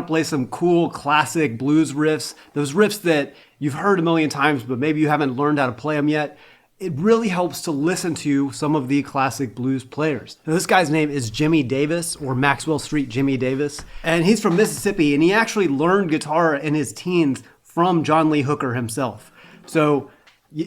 play some cool classic blues riffs, those riffs that you've heard a million times, but maybe you haven't learned how to play them yet, it really helps to listen to some of the classic blues players. Now, this guy's name is Jimmy Davis, or Maxwell Street Jimmy Davis, and he's from Mississippi, and he actually learned guitar in his teens from John Lee Hooker himself. So he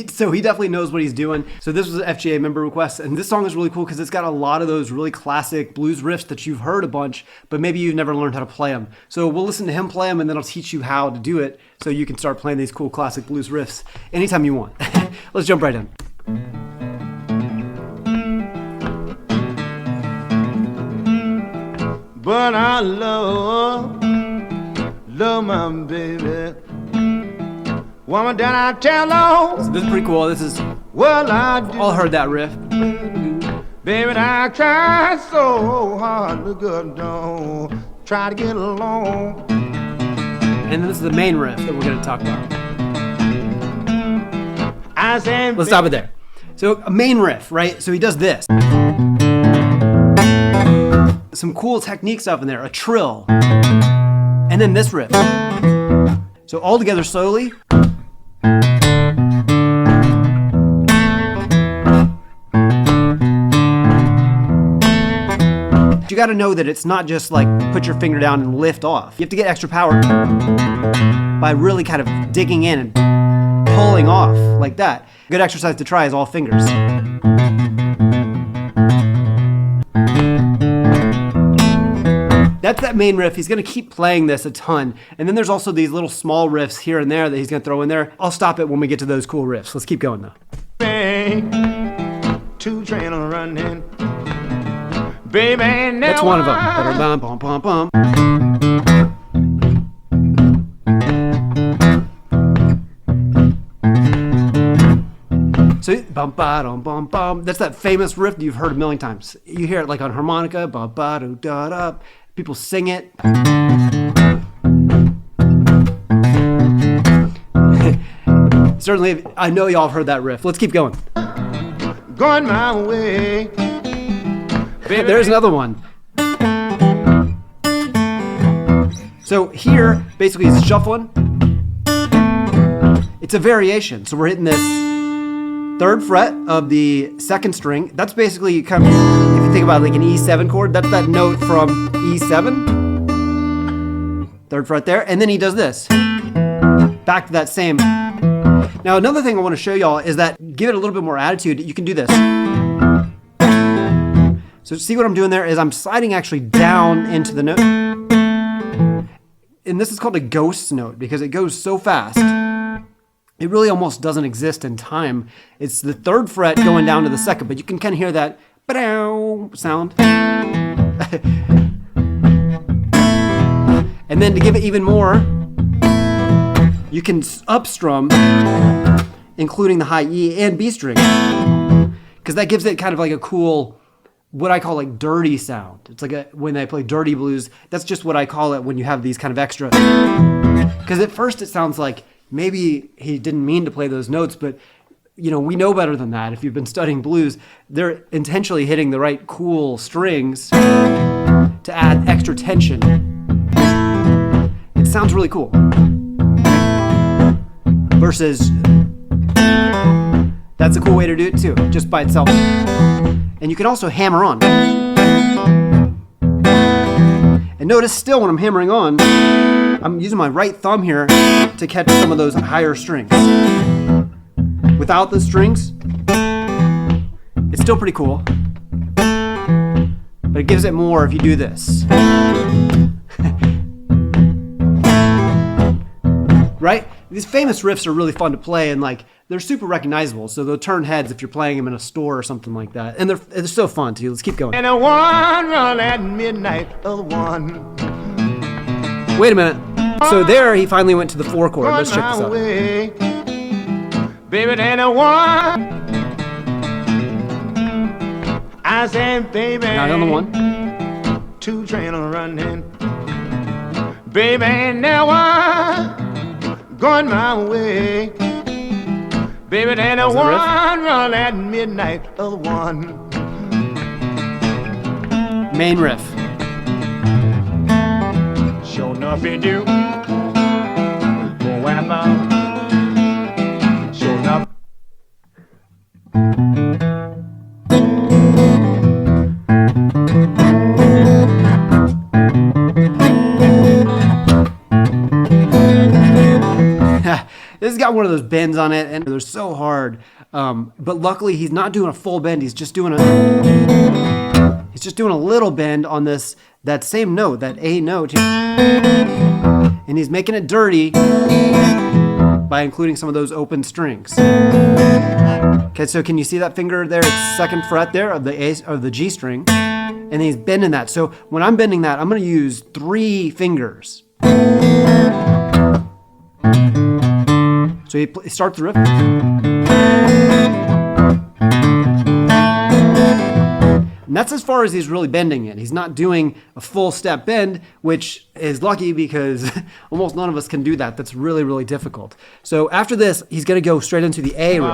definitely knows what he's doing. So this was an FGA member request, and this song is really cool because it's got a lot of those really classic blues riffs that you've heard a bunch, but maybe you've never learned how to play them. So we'll listen to him play them, and then I'll teach you how to do it so you can start playing these cool classic blues riffs anytime you want. Let's jump right in. But I love my baby. Woman, did I tell her? So this is pretty cool. This is, well, I do. all heard that riff. Baby, I tried so hard to good, don't try to get along. And then this is the main riff that we're going to talk about. I said, let's stop it there. So a main riff, right? So he does this. Some cool technique stuff in there, a trill. And then this riff. So all together slowly. You got to know that it's not just like put your finger down and lift off. You have to get extra power by really kind of digging in and pulling off like that. Good exercise to try is all fingers. That's that main riff. He's going to keep playing this a ton. And then there's also these little small riffs here and there that he's going to throw in there. I'll stop it when we get to those cool riffs. Let's keep going though. Two train running. Baby, that's one of them. Bum, bum, bum, bum. So bum ba dum bum bum. That's that famous riff that you've heard a million times. You hear it like on harmonica, bum ba do da da. People sing it. Certainly, I know y'all have heard that riff. Let's keep going. Going my way. There's another one. So here, basically, it's shuffling. It's a variation. So we're hitting this 3rd fret of the 2nd string. That's basically kind of, if you think about like an E7 chord, that's that note from E7. 3rd fret there. And then he does this. Back to that same. Now, another thing I want to show y'all is that give it a little bit more attitude. You can do this. So see what I'm doing there is I'm sliding actually down into the note. And this is called a ghost note because it goes so fast. It really almost doesn't exist in time. It's the 3rd fret going down to the 2nd, but you can kind of hear that sound. And then to give it even more, you can upstrum, including the high E and B string, because that gives it kind of like a cool, what I call like dirty sound. It's like when they play dirty blues, that's just what I call it when you have these kind of extra. Because at first it sounds like maybe he didn't mean to play those notes, but you know, we know better than that. If you've been studying blues, they're intentionally hitting the right cool strings to add extra tension. It sounds really cool. Versus, that's a cool way to do it too, just by itself. And you can also hammer on. And notice still when I'm hammering on, I'm using my right thumb here to catch some of those higher strings. Without the strings, it's still pretty cool. But it gives it more if you do this. Right? These famous riffs are really fun to play and like they're super recognizable. So they'll turn heads if you're playing them in a store or something like that. And they're so fun too. Let's keep going. And a one run at midnight of one. Wait a minute. So there he finally went to the 4 chord. Let's check this out. Baby, and a one. I said, baby. Now on the 1. 2 train running. Baby, and a one. Going my way. Baby, and a one run at midnight of one. Main riff. Sure enough it do. Go about. Sure enough. This has got one of those bends on it, and they're so hard. But luckily, he's not doing a full bend. He's just doing a little bend on that same note, that A note, and he's making it dirty by including some of those open strings. Okay, so can you see that finger there? It's second fret there of the G string, and he's bending that. So when I'm bending that, I'm going to use 3 fingers. So he starts the riff. And that's as far as he's really bending it. He's not doing a full step bend, which is lucky because almost none of us can do that. That's really, really difficult. So after this, he's going to go straight into the A riff.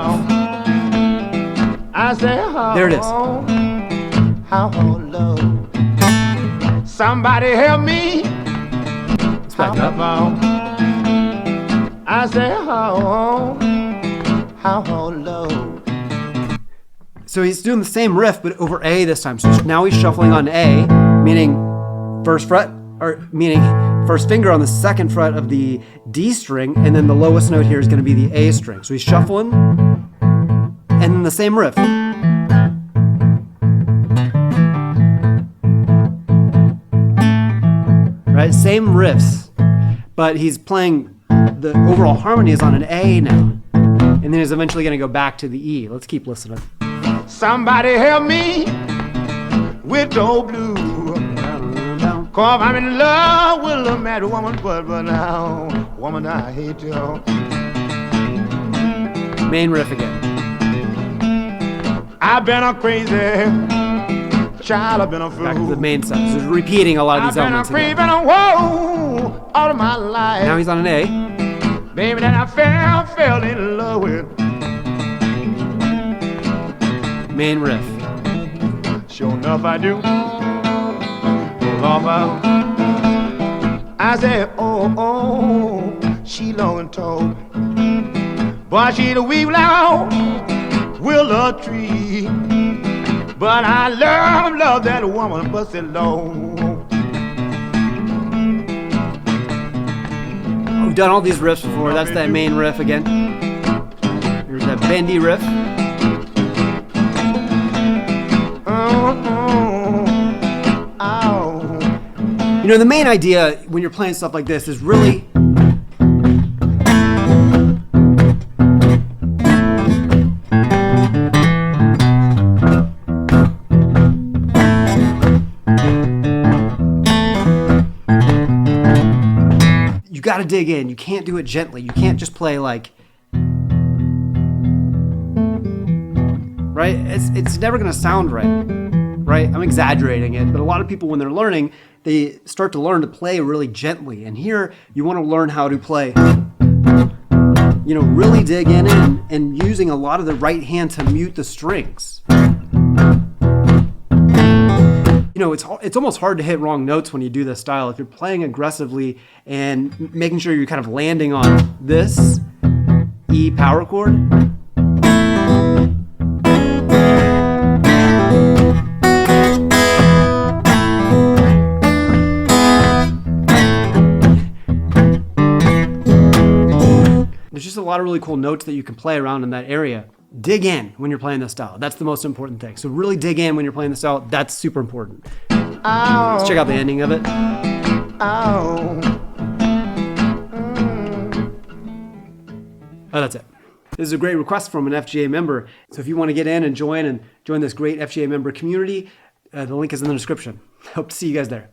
I say, there it is. How low. Somebody help me. Let's back it up. I say, how low. So he's doing the same riff, but over A this time. So now he's shuffling on A, meaning first finger on the second fret of the D string, and then the lowest note here is going to be the A string. So he's shuffling, and then the same riff. Right, same riffs, but he's playing. The overall harmony is on an A now, and then he's eventually going to go back to the E. Let's keep listening. Somebody help me with old blue. Cause I'm in love with a mad woman, but now, woman, I hate you. Main riff again. I've been a crazy child, I've been a fool. Back to the main side. So he's repeating a lot of these elements again. I've been a whoa all of my life. Now he's on an A. Baby, that I fell in love with. Main riff. Sure enough I do. I said, oh, she long and tall, but she the weep loud willow tree. But I love that woman, but so low. We've done all these riffs before. That's that main riff again. Here's that bendy riff. You know, the main idea when you're playing stuff like this is really you got to dig in. You can't do it gently. You can't just play like, right? It's never going to sound right? I'm exaggerating it, but a lot of people when they're learning, they start to learn to play really gently. And here you want to learn how to play, you know, really dig in and using a lot of the right hand to mute the strings. You know, it's almost hard to hit wrong notes when you do this style. If you're playing aggressively and making sure you're kind of landing on this E power chord. There's just a lot of really cool notes that you can play around in that area. Dig in when you're playing this style. That's the most important thing. So really dig in when you're playing this style. That's super important. Let's check out the ending of it. Oh, that's it. This is a great request from an FGA member. So if you want to get in and join this great FGA member community, the link is in the description. Hope to see you guys there.